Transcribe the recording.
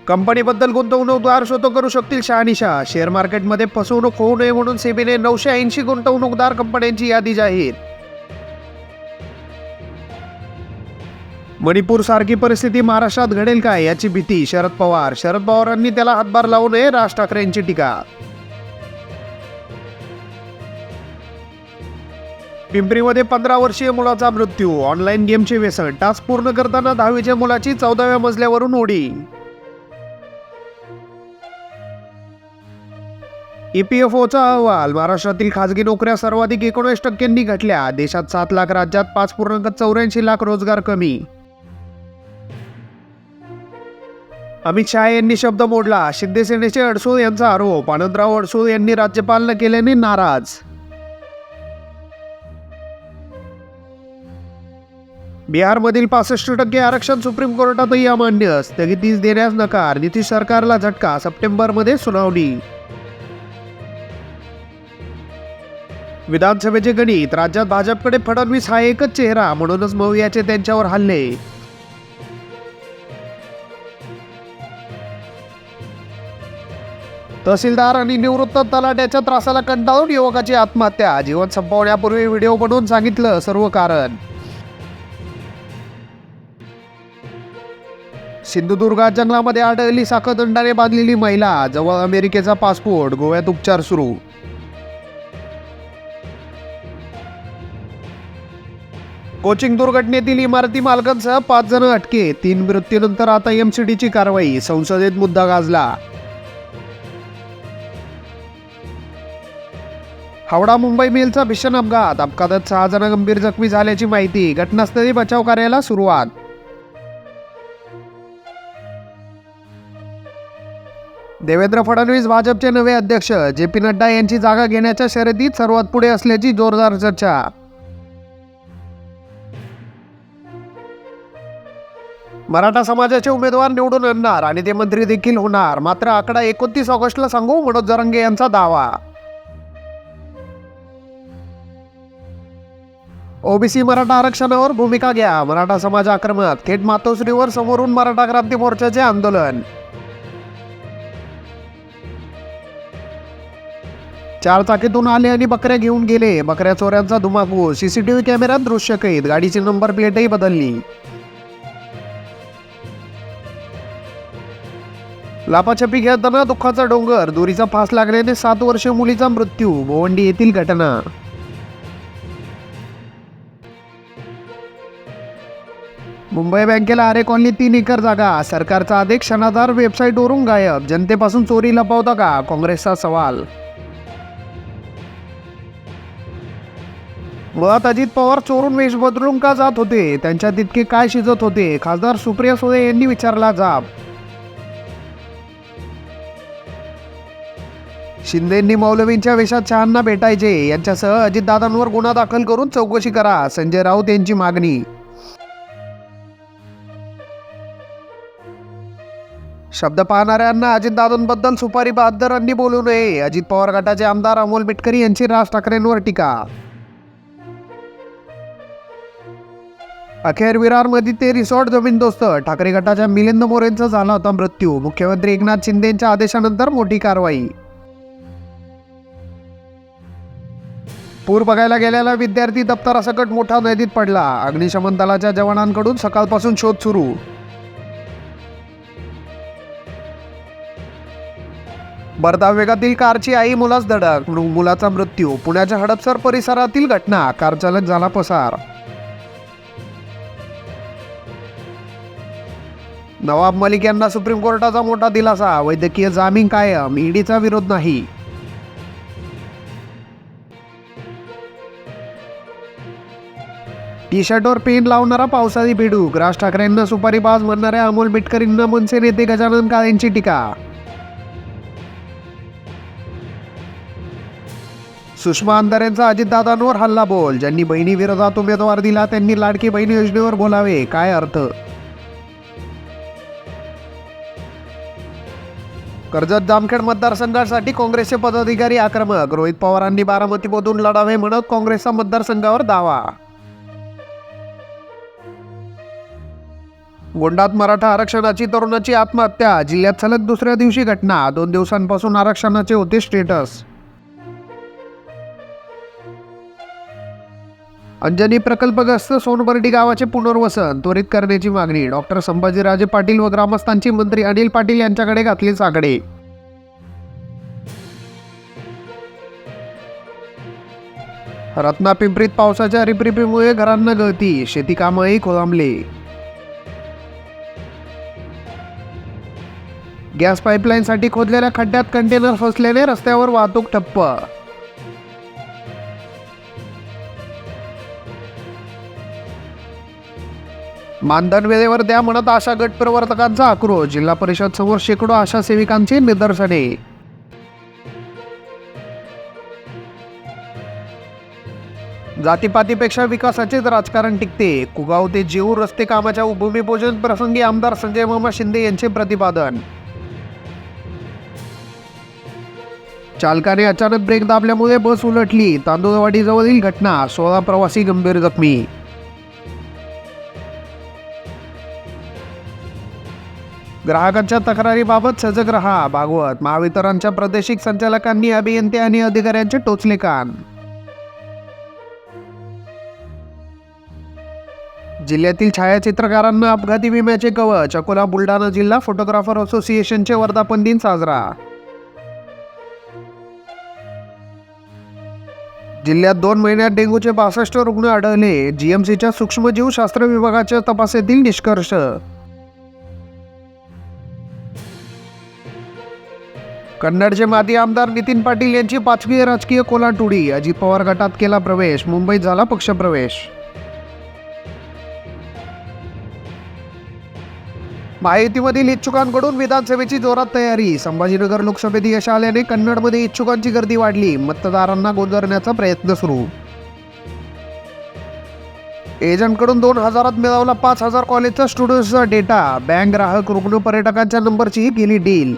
कंपनीबद्दल गुंतवणूकदार स्वतः करू शकतील शहानिशा. शेअर मार्केटमध्ये फसवणूक होऊ नये म्हणून सेबीने 980 गुंतवणूकदार कंपन्यांची यादी जाहीर. मणिपूर सारखी परिस्थिती महाराष्ट्रात घडेल काय याची भीती शरद पवार. शरद पवारांनी त्याला हातभार लावू नये, राज ठाकरेंची टीका. पिंपरीमध्ये 15 वर्षीय मुलाचा मृत्यू. ऑनलाईन गेमचे व्यसन. टास्क पूर्ण करताना 10वीच्या मुलाची 14व्या मजल्यावरून उडी. EPFOचा अहवाल. महाराष्ट्रातील खासगी नोकऱ्या सर्वाधिक 19% घटल्या. देशात 7 लाख, राज्यात 5.84 लाख रोजगार कमी. अमित शहा यांनी शब्द मोडला. शिंदे सेनेचे अडसूळ यांचा आरोप. आनंदराव अडसूळ यांनी राज्यपाल न केल्याने नाराज. बिहारमधील 65% आरक्षण सुप्रीम कोर्टातही अमान्य. स्थगितीस देण्यास नकार. नितीश सरकारला झटका. सप्टेंबरमध्ये सुनावणी. विधानसभेचे गणित. राज्यात भाजपकडे फडणवीस हा एकच चेहरा, म्हणूनच मवियाचे त्यांच्यावर हल्ले. तहसीलदार आणि निवृत्त तलाट्याच्या त्रासाला कंटाळून युवकाची आत्महत्या. जीवन संपवण्यापूर्वी व्हिडिओ बनवून सांगितलं सर्व कारण. सिंधुदुर्गात जंगलामध्ये आढळली साखळदंडाने बांधलेली महिला. जवळ अमेरिकेचा पासपोर्ट. गोव्यात उपचार सुरू. कोचिंग दुर्घटनेतील इमारती मालकांसह 5 जण अटकेत. 3 मृत्यूनंतर आता MCDची कारवाई. संसदेत मुद्दा गाजला. हावडा मुंबई मेलचा भीषण अपघात. अपघातात 6 जण गंभीर जखमी झाल्याची माहिती. घटनास्थळी बचाव कार्याला सुरुवात. देवेंद्र फडणवीस भाजपचे नवे अध्यक्ष. JP नड्डा यांची जागा घेण्याच्या शर्यतीत सर्वात पुढे असल्याची जोरदार चर्चा. मराठा समाजाचे उमेदवार निवडून आणणार आणि ते मंत्री देखील होणार. मात्र आकडा 29 ऑगस्टला सांगू, मनोज जरांगे यांचा दावा. OBC मराठा आरक्षणावर भूमिका घ्या. मराठा समाज आक्रमक. थेट मातोश्रीवर समोरून मराठा क्रांती मोर्चाचे आंदोलन. 4 चाकीतून आले आणि बकऱ्या घेऊन गेले. बकऱ्या चोऱ्यांचा धुमाकूळ. CCTV कॅमेऱ्यात दृश्य कैद. गाडीची नंबर प्लेटही बदलली. लापाछपी खेळताना दुःखाचा डोंगर. दोरीचा फास लागल्याने 7 वर्षीय मुलीचा मृत्यू. गोवंडी येथील घटना. मुंबई बँकेला आरे कॉलनी 3 एकर जागा. सरकारचा आदेश क्षणाधार. वेबसाईटवरून गायब. जनतेपासून चोरी लपवता का, काँग्रेसचा सवाल. मुळात अजित पवार चोरून वेश बदलून का जात होते, त्यांच्यात इतके काय शिजत होते, खासदार सुप्रिया सुळे यांनी विचारला जाब. शिंदेंनी मौलवींच्या वेशात शहांना भेटायचे. यांच्यासह अजितदादांवर गुन्हा दाखल करून चौकशी करा, संजय राऊत यांची मागणी. शब्द पाहणाऱ्यांना अजितदादांबद्दल सुपारी बहादरांनी बोलू नये. अजित पवार गटाचे आमदार अमोल मिटकरी यांची राज ठाकरेंवर टीका. अखेर विरारमध्ये ते रिसॉर्ट जमीनदोस्त. ठाकरे गटाच्या मिलिंद मोरेंचा झाला होता मृत्यू. मुख्यमंत्री एकनाथ शिंदेंच्या आदेशानंतर मोठी कारवाई. पूर बघायला गेलेला विद्यार्थी दप्तरासकट मोठा नदीत पडला. अग्निशमन दलाच्या जवानांकडून सकाळपासून शोध सुरू. भरधाव वेगातील कारची आई मुलास धडक, मुलाचा मृत्यू. पुण्याच्या हडपसर परिसरातील घटना. कार चालक झाला पसार. नवाब मलिक यांना सुप्रीम कोर्टाचा मोठा दिलासा. वैद्यकीय जामीन कायम. ईडीचा विरोध नाही. टी शर्टवर पेन लावणारा पावसाळी बेडूक. राज ठाकरेंना सुपारीबाज म्हणणाऱ्या अमोल मिटकरींना मनसे नेते गजानन काळेंची टीका. सुषमा अंधारेंचा अजितदादांवर हल्ला बोल. ज्यांनी बहिणी विरोधात उमेदवार दिला त्यांनी लाडकी बहीण योजनेवर बोलावे, काय अर्थ. कर्जत जामखेड मतदारसंघासाठी काँग्रेसचे पदाधिकारी आक्रमक. रोहित पवारांनी बारामतीमधून लढावे म्हणत काँग्रेसचा मतदारसंघावर दावा. गोंडात मराठा आरक्षणाची तरुणाची आत्महत्या. जिल्ह्यात सलग दुसऱ्या दिवशी घटना. 2 दिवसांपासून आरक्षणाचे होते स्टेटस. अंजनी प्रकल्पग्रस्त सोनबर्डी गावाचे पुनर्वसन त्वरित करण्याची मागणी. डॉक्टर संभाजीराजे पाटील व ग्रामस्थांची मंत्री अनिल पाटील यांच्याकडे घातली साकडे. रत्नापिंपरीत पावसाच्या रिपरिपीमुळे घरांना गळती. शेती कामही खोळंबले. गॅस पाईपलाईनसाठी खोदलेल्या खड्ड्यात कंटेनर फसल्याने रस्त्यावर वाहतूक ठप्प. मानधन वेळेवर द्या म्हणत आशा गट प्रवर्तकांचा आक्रोश. जिल्हा परिषद समोर शेकडो आशा सेविकांची निदर्शने. जातीपातीपेक्षा विकासाचेच राजकारण टिकते. कुगाव ते जेऊर रस्ते कामाच्या भूमिपूजन प्रसंगी आमदार संजय मामा शिंदे यांचे प्रतिपादन. चालकाने अचानक ब्रेक दाबल्यामुळे बस उलटली. तांदूळवाडीजवळील घटना. 16 प्रवासी गंभीर जखमी. ग्राहकांच्या तक्रारीबाबत सजग रहा. भागवत. महावितरणच्या प्रादेशिक संचालकांनी अभियंते आणि अधिकाऱ्यांचे टोचले कान. जिल्ह्यातील छायाचित्रकारांना अपघाती विम्याचे कवच. अकोला बुलढाणा जिल्हा फोटोग्राफर असोसिएशनचे वर्धापन दिन साजरा. जिल्ह्यात 2 महिन्यात डेंग्यूचे 62 रुग्ण आढळले. जीएमसीच्या सूक्ष्मजीवशास्त्र विभागाच्या तपासणीतील निष्कर्ष. कन्नडचे माजी आमदार नितीन पाटील यांची 5वी राजकीय कोलाटुडी. अजित पवार गटात केला प्रवेश. मुंबईत झाला पक्षप्रवेश. महायुतीमधील इच्छुकांकडून विधानसभेची जोरात तयारी. संभाजीनगर लोकसभेत यश आल्याने कन्नडमध्ये इच्छुकांची गर्दी वाढली. मतदारांना गोंधळण्याचा प्रयत्न सुरू. एजंटकडून 2000 मिळवला 5000 कॉलेजचा स्टुडंट्सचा डेटा. बँक ग्राहक रुग्ण पर्यटकांच्या नंबरची केली डील.